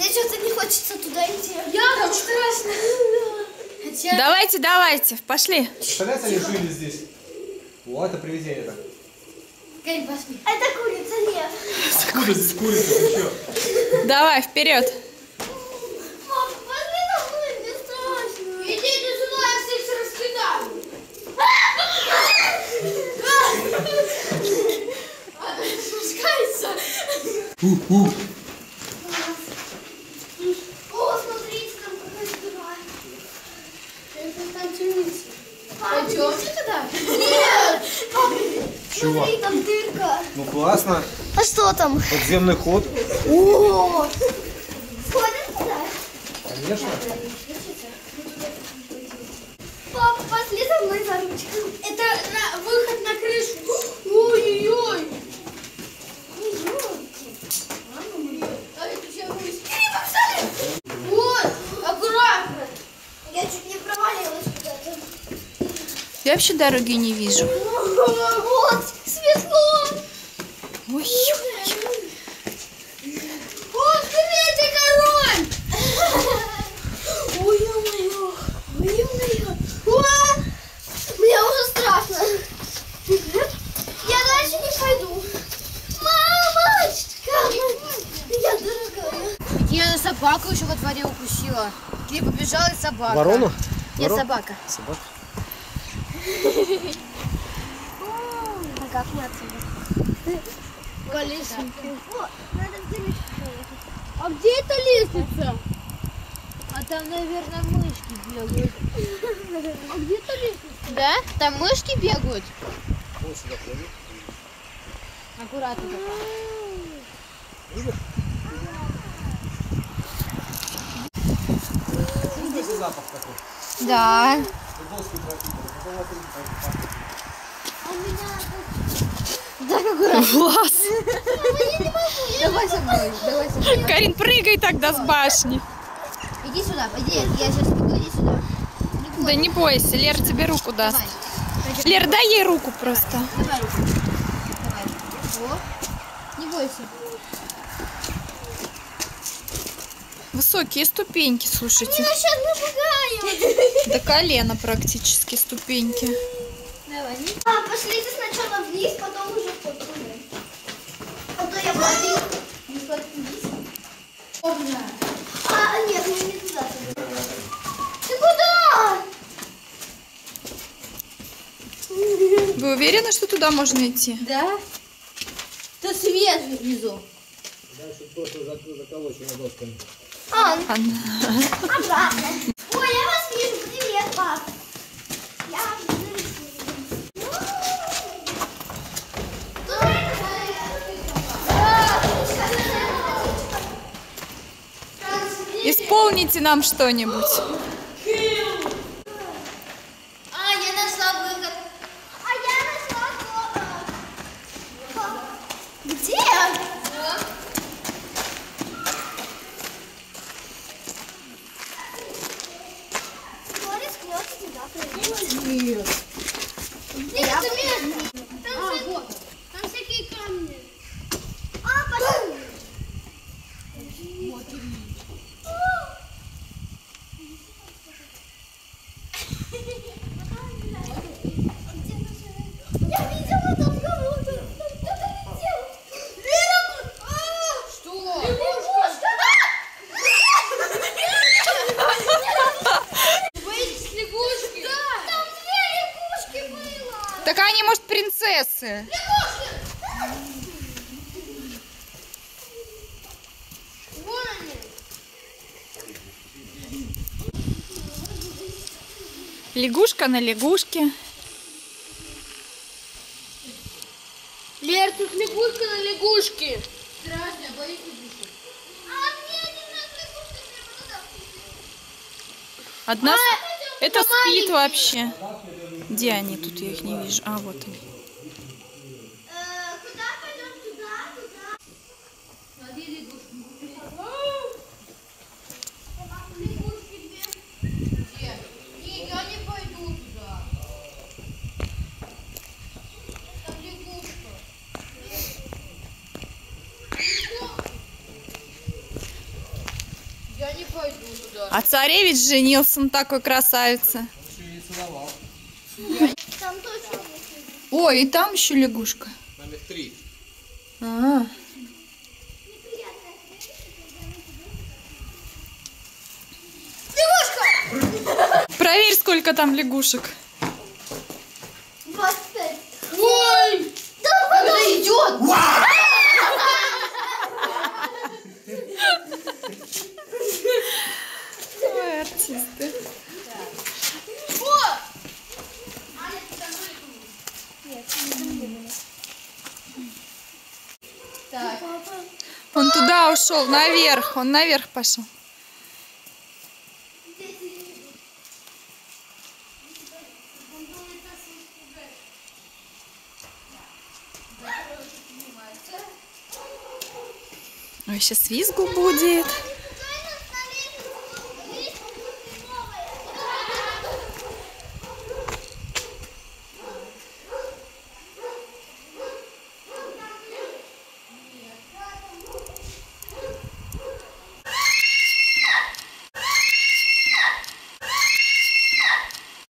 мне что-то не хочется туда идти. Я там страшно. Хотя... Давайте, давайте, пошли. Представляете, они жили здесь. О, это привидение-то. Карин, пошли. Это курица, нет. Откуда здесь курица? Ты что? Давай, вперед. Папа, пошли на мной, мне страшно. Идите сюда, я всех раскидаю. Она спускается. О, смотрите, там какая-то дыра. Это там темница. Пойдемте туда? Нет! Чего? Смотри, там дырка. Ну классно. А что там? Подземный ход. О! Сходим туда? Конечно. Папа, пошли за мной за ручку. Это выход на крышу. Ой-ой-ой. Вот, аккуратно. Я чуть не провалилась куда-то. Я вообще дороги не вижу. Вот, светло. Ой, Вот, смотрите, король. Ой-ой-ой. Ой-ой-ой. Мне уже страшно. Я дальше не пойду. Мамочка. Я дорогая. Я собаку еще во дворе укусила. Ты побежала, и собака. Ворона? Нет, собака. Собака. А как мы отсюда? По лестнице. О, надо в дырочку проехать. А где эта лестница? А там, наверное, мышки бегают. А где эта лестница? Да? Там мышки бегают. Вот сюда клади. Аккуратно. Чувствуете запах такой? да. Футболский пропитан. Класс. Давай со мной, давай со мной. Карин, прыгай тогда с башни. Иди сюда, пойди, я сейчас бегу, иди сюда. Да не бойся, Лер тебе руку даст. Давай, Лер, дай ей руку просто. давай руку. Давай. О, не бойся. Высокие ступеньки, слушайте. Меня сейчас напугают. До колена практически ступеньки. Давай. А, пошлите сначала вниз, потом уже в тот туннель. А то я пойду. Не вниз. А, нет, мне не туда. Ты куда? Вы уверены, что туда можно идти? Да? То свет внизу. Дальше просто заколочено досками. Обратно. Ой, я вас вижу. Привет, пап. Я Исполните нам что-нибудь. А, я нашла выход. А я нашла выход. Где? Кто рискнет сюда прыгнуть? Нет, это место. Вот. Там всякие камни. А, пошли. Я видела там кого-то. Кто-то летел. Что? Лягушка. Боитесь лягушки? Да. Там две лягушки было. Так они, может, принцессы? Вон они. Лягушка на лягушке. Лер, тут лягушка на лягушке. Страшно, боюсь лягушек. А мне один раз лягушка прямо туда впустила. Одна... Это спит вообще. Где они? Тут я их не вижу. А, вот они. Куда пойдем? Туда, туда. Смотри, лягушка. Лягушки две. Где? Не, я не пойду туда. Там лягушка. Я не пойду туда. А царевич женился на такой красавице. Он еще и целовал. Там точно есть. Ой, и там еще лягушка. Там их 3. А, проверь, сколько там лягушек. 25. Ой! Да, Идет! Ой, артисты. Так. Он туда ушел, наверх. Он наверх пошел. Ой, сейчас визгу будет.